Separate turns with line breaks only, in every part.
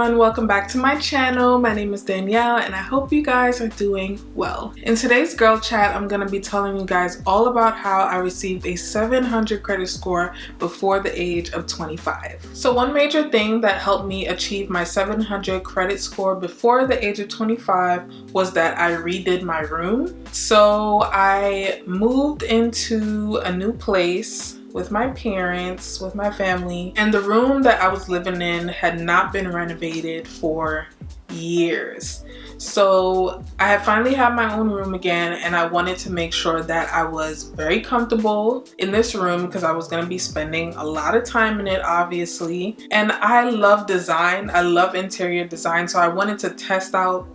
everyone, welcome back to my channel. My name is Danielle and I hope you guys are doing well. In today's girl chat, I'm going to be telling you guys all about how I received a 700 credit score before the age of 25. So one major thing that helped me achieve my 700 credit score before the age of 25 was that I redid my room. So I moved into a new place with my parents, with my family, and the room that I was living in had not been renovated for years. So I had finally had my own room again, and I wanted to make sure that I was very comfortable in this room because I was going to be spending a lot of time in it, obviously. And I love design. I love interior design, so I wanted to test out,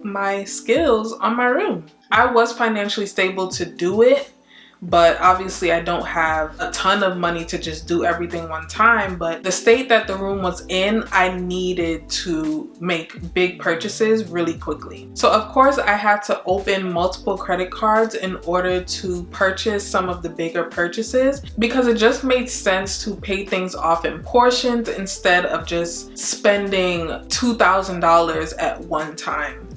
my skills on my room. I was financially stable to do it, but obviously I don't have a ton of money to just do everything one time. But the state that the room was in, I needed to make big purchases really quickly. So of course I had to open multiple credit cards in order to purchase some of the bigger purchases, because it just made sense to pay things off in portions instead of just spending $2,000 at one time.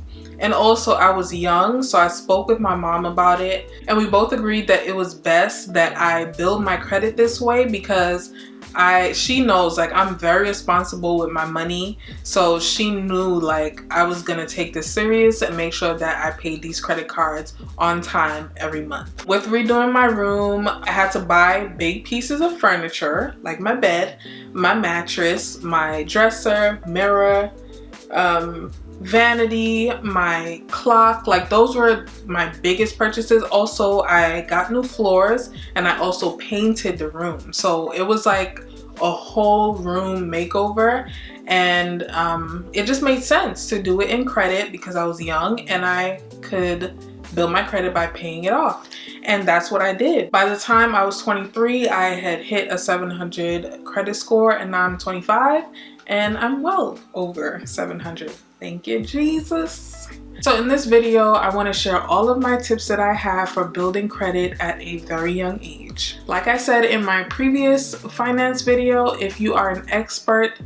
And also I was young, so I spoke with my mom about it, and we both agreed that it was best that I build my credit this way because she knows I'm very responsible with my money. So she knew I was gonna take this serious and make sure that I paid these credit cards on time every month. With redoing my room, I had to buy big pieces of furniture like my bed, my mattress, my dresser, mirror, vanity, my clock. Those were my biggest purchases. Also, I got new floors and I also painted the room. So it was like a whole room makeover, and it just made sense to do it in credit because I was young and I could build my credit by paying it off. And that's what I did. By the time I was 23, I had hit a 700 credit score, and now I'm 25 and I'm well over 700. Thank you, Jesus. So in this video, I want to share all of my tips that I have for building credit at a very young age. Like I said in my previous finance video, if you are an expert,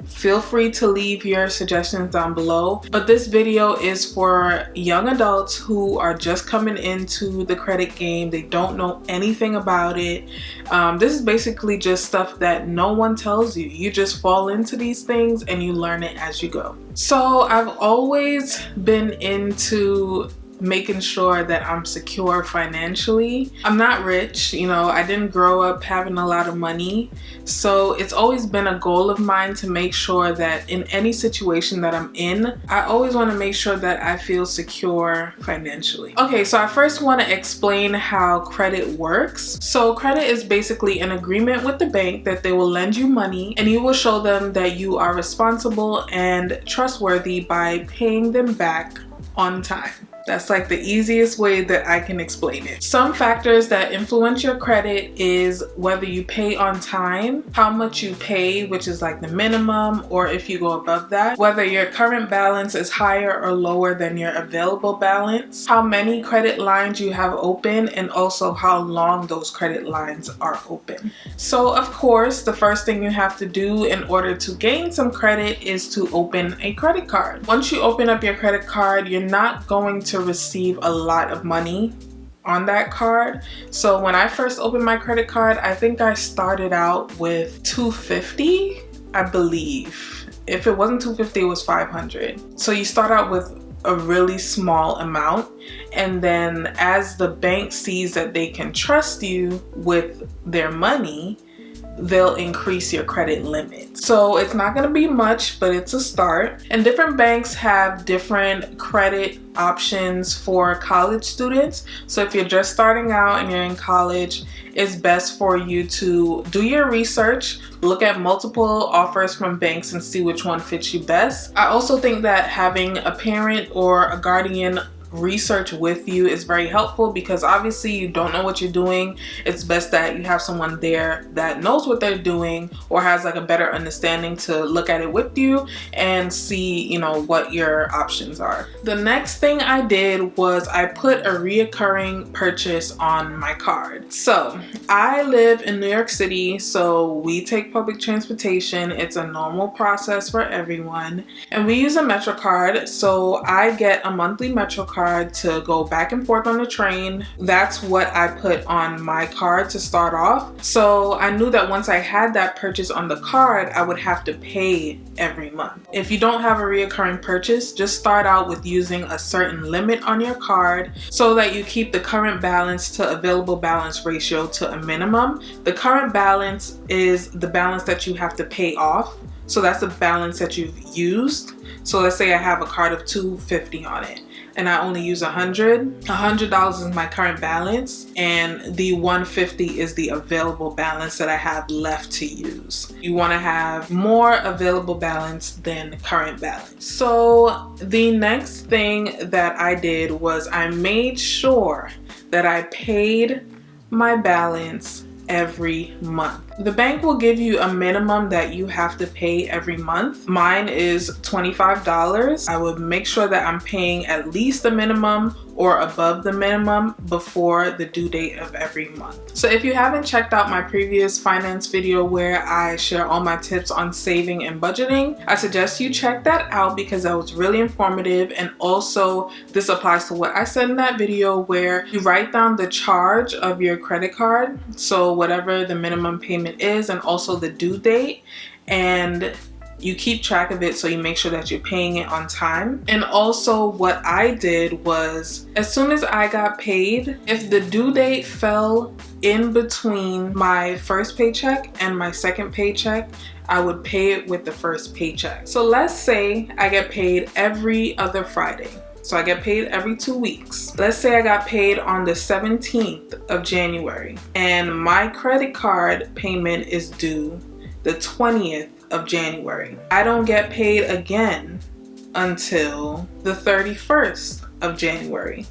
feel free to leave your suggestions down below. But this video is for young adults who are just coming into the credit game. They don't know anything about it. This is basically just stuff that no one tells you. You just fall into these things and you learn it as you go. So I've always been into making sure that I'm secure financially. I'm not rich, I didn't grow up having a lot of money. So it's always been a goal of mine to make sure that in any situation that I'm in, I always want to make sure that I feel secure financially. Okay, so I first want to explain how credit works. So credit is basically an agreement with the bank that they will lend you money, and you will show them that you are responsible and trustworthy by paying them back on time. That's the easiest way that I can explain it. Some factors that influence your credit is whether you pay on time, how much you pay, which is the minimum, or if you go above that, whether your current balance is higher or lower than your available balance, how many credit lines you have open, and also how long those credit lines are open. So of course, the first thing you have to do in order to gain some credit is to open a credit card. Once you open up your credit card, you're not going to receive a lot of money on that card. So when I first opened my credit card, I think I started out with $250, I believe. If it wasn't $250, it was $500. So you start out with a really small amount, and then as the bank sees that they can trust you with their money, they'll increase your credit limit. So it's not going to be much, but it's a start. And different banks have different credit options for college students. So if you're just starting out and you're in college, it's best for you to do your research, look at multiple offers from banks and see which one fits you best. I also think that having a parent or a guardian research with you is very helpful, because obviously you don't know what you're doing. It's best that you have someone there that knows what they're doing or has like a better understanding to look at it with you and see, you know, what your options are. The next thing I did was I put a reoccurring purchase on my card. So I live in New York City, so we take public transportation. It's a normal process for everyone, and we use a Metro card. So I get a monthly Metro card to go back and forth on the train. That's what I put on my card to start off. So I knew that once I had that purchase on the card, I would have to pay every month. If you don't have a reoccurring purchase, just start out with using a certain limit on your card so that you keep the current balance to available balance ratio to a minimum. The current balance is the balance that you have to pay off. So that's the balance that you've used. So let's say I have a card of $250 on it and I only use $100 is my current balance, and the $150 is the available balance that I have left to use. You want to have more available balance than current balance. So the next thing that I did was I made sure that I paid my balance every month. The bank will give you a minimum that you have to pay every month. Mine is $25. I would make sure that I'm paying at least the minimum or above the minimum before the due date of every month. So if you haven't checked out my previous finance video where I share all my tips on saving and budgeting, I suggest you check that out because that was really informative. And also this applies to what I said in that video, where you write down the charge of your credit card, so whatever the minimum payment is, and also the due date, and you keep track of it so you make sure that you're paying it on time. And also what I did was, as soon as I got paid, if the due date fell in between my first paycheck and my second paycheck, I would pay it with the first paycheck. So let's say I get paid every other Friday. So I get paid every 2 weeks. Let's say I got paid on the 17th of January and my credit card payment is due the 20th of January. I don't get paid again until the 31st of January.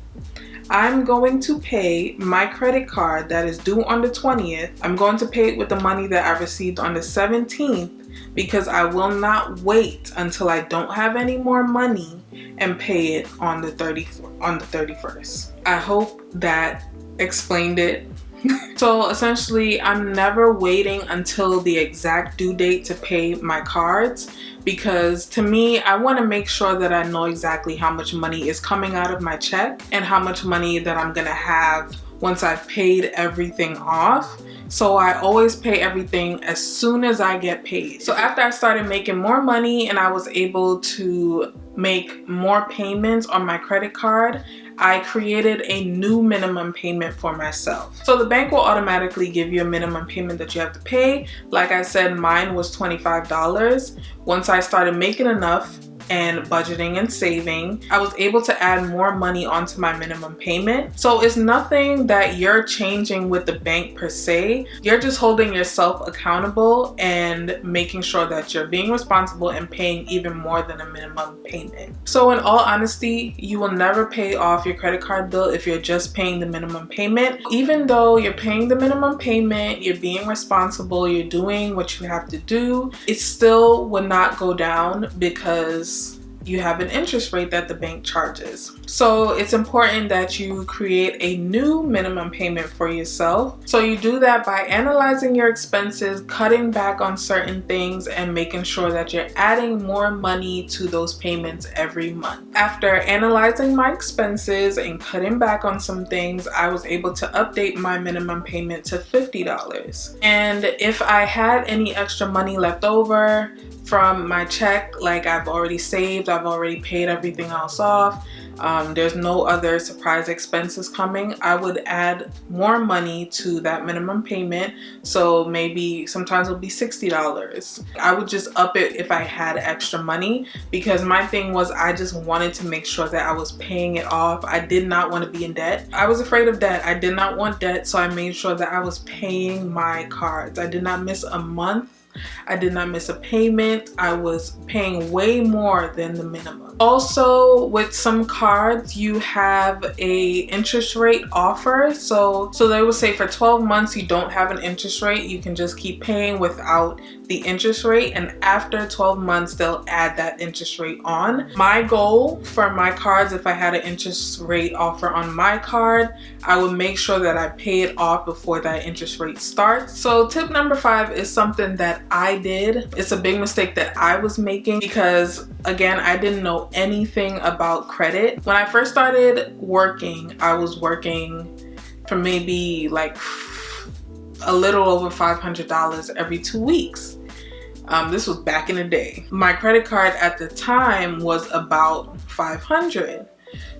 I'm going to pay my credit card that is due on the 20th. I'm going to pay it with the money that I received on the 17th, because I will not wait until I don't have any more money and pay it on the 31st. I hope that explained it. So essentially, I'm never waiting until the exact due date to pay my cards, because to me, I want to make sure that I know exactly how much money is coming out of my check and how much money that I'm gonna have once I've paid everything off. So I always pay everything as soon as I get paid. So after I started making more money and I was able to make more payments on my credit card, I created a new minimum payment for myself. So the bank will automatically give you a minimum payment that you have to pay. Like I said, mine was $25. Once I started making enough and budgeting and saving, I was able to add more money onto my minimum payment. So it's nothing that you're changing with the bank per se. You're just holding yourself accountable and making sure that you're being responsible and paying even more than a minimum payment. So in all honesty, you will never pay off your credit card bill if you're just paying the minimum payment. Even though you're paying the minimum payment, you're being responsible, you're doing what you have to do, it still would not go down because you have an interest rate that the bank charges. So it's important that you create a new minimum payment for yourself. So you do that by analyzing your expenses, cutting back on certain things, and making sure that you're adding more money to those payments every month. After analyzing my expenses and cutting back on some things, I was able to update my minimum payment to $50. And if I had any extra money left over from my check, like I've already saved, I've already paid everything else off, there's no other surprise expenses coming, I would add more money to that minimum payment. So maybe sometimes it'll be $60. I would just up it if I had extra money, because my thing was I just wanted to make sure that I was paying it off. I did not want to be in debt. I was afraid of debt. I did not want debt, so I made sure that I was paying my cards. I did not miss a month I did not miss a payment. I was paying way more than the minimum. Also, with some cards, you have a interest rate offer. So they will say for 12 months, you don't have an interest rate. You can just keep paying without the interest rate. And after 12 months, they'll add that interest rate on. My goal for my cards, if I had an interest rate offer on my card, I would make sure that I pay it off before that interest rate starts. So tip number 5 is something that I did. It's a big mistake that I was making because, again, I didn't know anything about credit. When I first started working, I was working for maybe like a little over $500 every 2 weeks. This was back in the day. My credit card at the time was about $500.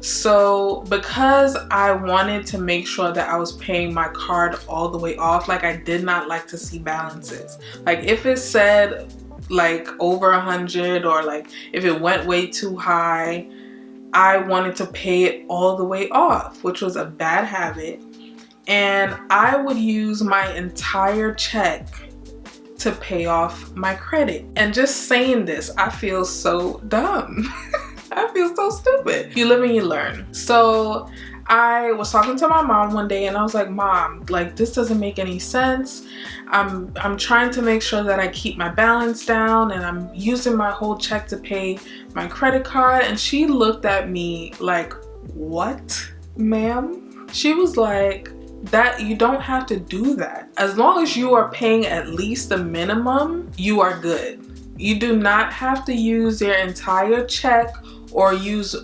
So because I wanted to make sure that I was paying my card all the way off, like I did not like to see balances. Like if it said like over 100 or like if it went way too high, I wanted to pay it all the way off, which was a bad habit. And I would use my entire check to pay off my credit. And just saying this, I feel so dumb. I feel so stupid. You live and you learn. So I was talking to my mom one day and I was like, Mom, like this doesn't make any sense. I'm trying to make sure that I keep my balance down and I'm using my whole check to pay my credit card. And she looked at me like, what, ma'am? She was like, that you don't have to do that. As long as you are paying at least the minimum, you are good. You do not have to use your entire check or use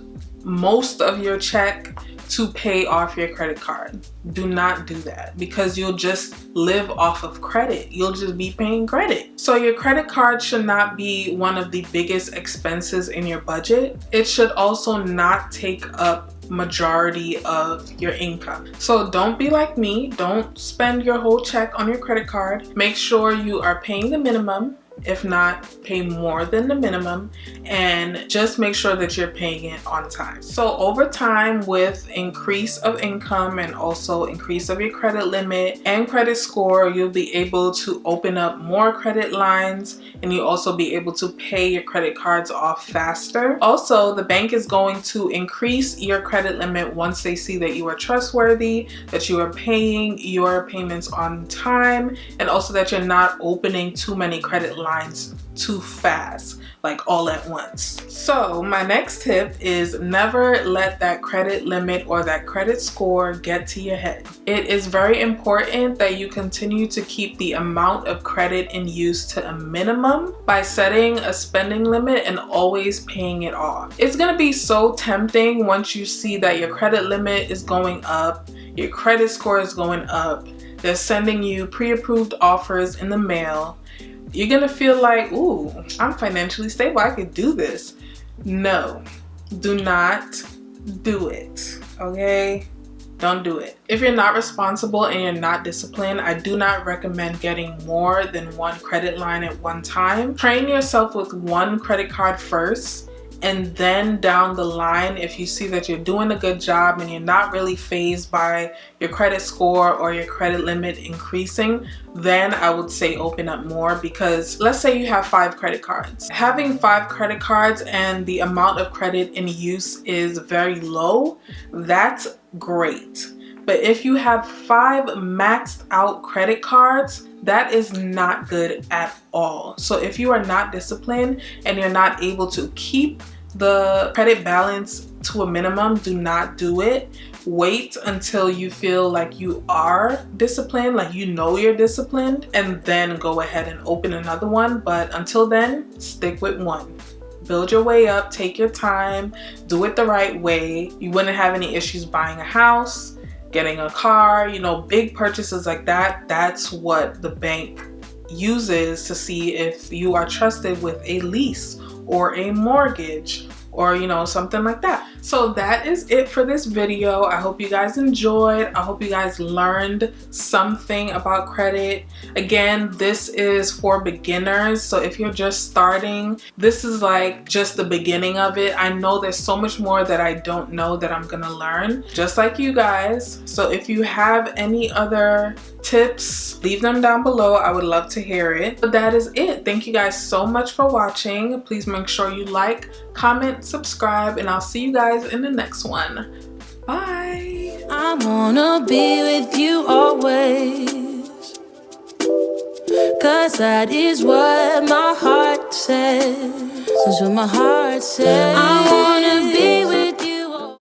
most of your check to pay off your credit card. Do not do that because you'll just live off of credit. You'll just be paying credit. So your credit card should not be one of the biggest expenses in your budget. It should also not take up majority of your income. So don't be like me. Don't spend your whole check on your credit card. Make sure you are paying the minimum. If not, pay more than the minimum, and just make sure that you're paying it on time. So over time, with increase of income and also increase of your credit limit and credit score, you'll be able to open up more credit lines and you'll also be able to pay your credit cards off faster. Also, the bank is going to increase your credit limit once they see that you are trustworthy, that you are paying your payments on time, and also that you're not opening too many credit lines too fast, like all at once. So my next tip is never let that credit limit or that credit score get to your head. It is very important that you continue to keep the amount of credit in use to a minimum by setting a spending limit and always paying it off. It's gonna be so tempting once you see that your credit limit is going up, your credit score is going up, they're sending you pre-approved offers in the mail. You're gonna feel like, ooh, I'm financially stable, I could do this. No, do not do it, okay? Don't do it. If you're not responsible and you're not disciplined, I do not recommend getting more than one credit line at one time. Train yourself with one credit card first, and then down the line, if you see that you're doing a good job and you're not really fazed by your credit score or your credit limit increasing, then I would say open up more. Because let's say you have 5 credit cards. Having 5 credit cards and the amount of credit in use is very low, that's great. But if you have 5 maxed out credit cards, that is not good at all. So if you are not disciplined and you're not able to keep the credit balance to a minimum, do not do it. Wait until you feel like you are disciplined, like you know you're disciplined, and then go ahead and open another one. But until then, stick with one. Build your way up, take your time, do it the right way. You wouldn't have any issues buying a house, getting a car, you know, big purchases like that. That's what the bank uses to see if you are trusted with a lease or a mortgage or you know, something like that. So that is it for this video. I hope you guys enjoyed. I hope you guys learned something about credit. Again, this is for beginners, so if you're just starting, this is like just the beginning of it. I know there's so much more that I don't know that I'm gonna learn, just like you guys. So if you have any other tips, leave them down below. I would love to hear it. But that is it. Thank you guys so much for watching. Please make sure you like, comment, subscribe, and I'll see you guys in the next one. Bye.
I wanna be with you always, 'cause that is what my heart says. That's what my heart says. I wanna